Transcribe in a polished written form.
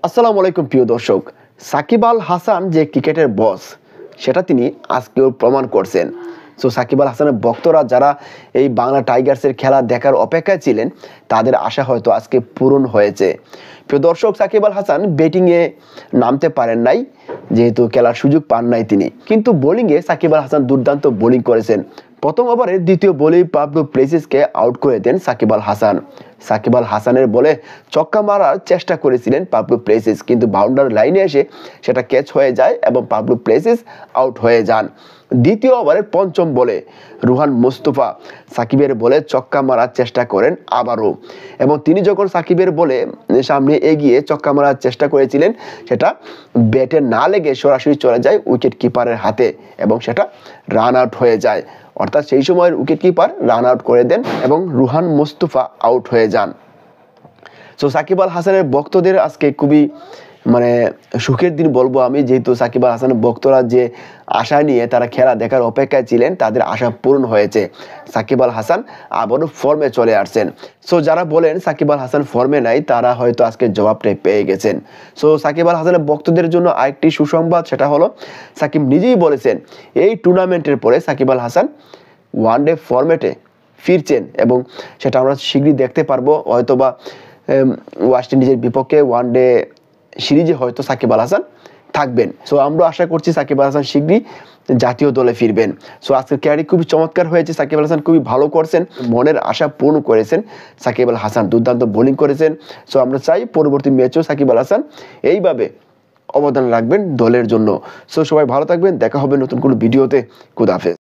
আসসালামু আলাইকুম প্রিয় দর্শক। সাকিব আল হাসান যে ক্রিকেটের বস সেটা তিনি আজকেও প্রমাণ করছেন। সো সাকিব আল হাসানের ভক্তরা যারা এই বাংলা টাইগার্সের খেলা দেখার অপেক্ষায় ছিলেন তাদের আশা হয়তো আজকে পূরণ হয়েছে। প্রিয় দর্শক, সাকিব আল হাসান ব্যাটিংয়ে নামতে পারেন নাই, যেহেতু খেলার সুযোগ পান নাই তিনি, কিন্তু বোলিংয়ে সাকিব আল হাসান দুর্দান্ত বোলিং করেছেন। প্রথম ওভারের দ্বিতীয় বলেই পাবলো প্লেসিসকে আউট করে দেন সাকিব আল হাসান। সাকিব আল হাসানের বলে ছক্কা মারার চেষ্টা করেছিলেন পাবলো প্লেসিস, কিন্তু বাউন্ডারি লাইনে এসে সেটা ক্যাচ হয়ে যায় এবং পাবলো প্লেসিস আউট হয়ে যান। দ্বিতীয় ওভারের পঞ্চম বলে রুহান মুস্তফা সাকিবের বলে ছক্কা মারার চেষ্টা করেন আবারও, এবং তিনি যখন সাকিবের বলে সামনে এগিয়ে ছক্কা মারার চেষ্টা করেছিলেন সেটা ব্যাটে না লেগে সরাসরি চলে যায় উইকেট কিপারের হাতে এবং সেটা রান আউট হয়ে যায়। অর্থাৎ সেই সময়ের উইকেট কিপার রান আউট করে দেন এবং রুহান মুস্তফা আউট হয়ে যান। সো সাকিব আল হাসানের ভক্তদের আজকে খুবই সুখের দিন বলবো আমি, যেহেতু সাকিব আল হাসানের ভক্তরা যে আশা নিয়ে তারা খেলা দেখার অপেক্ষায় ছিলেন তাদের আশা পূরণ হয়েছে। সাকিব আল হাসান আবারও ফর্মে চলে আসছেন। সো যারা বলেন সাকিব আল হাসান ফর্মে নাই তারা হয়তো আজকে জবাবটাই পেয়ে গেছেন। সো সাকিব আল হাসানের ভক্তদের জন্য আরেকটি সুসংবাদ, সেটা হলো সাকিব নিজেই বলেছেন এই টুর্নামেন্টের পরে সাকিব আল হাসান ওয়ানডে ফরম্যাটে ফিরছেন এবং সেটা আমরা শীঘ্রই দেখতে পারবো। হয়তোবা ওয়েস্ট ইন্ডিজের বিপক্ষে ওয়ানডে সিরিজে হয়তো সাকিব আল হাসান থাকবেন। সো আমরা আশা করছি সাকিব আল হাসান শীঘ্রই জাতীয় দলে ফিরবেন। সো আজকের ক্যারি খুবই চমৎকার হয়েছে, সাকিব আল হাসান খুবই ভালো করছেন, মনের আশা পূর্ণ করেছেন সাকিব আল হাসান, দুর্দান্ত বোলিং করেছেন। সো আমরা চাই পরবর্তী ম্যাচেও সাকিব আল হাসান এইভাবে অবদান রাখবেন দলের জন্য। সো সবাই ভালো থাকবেন, দেখা হবে নতুন কোনো ভিডিওতে। খুদা হাফেজ।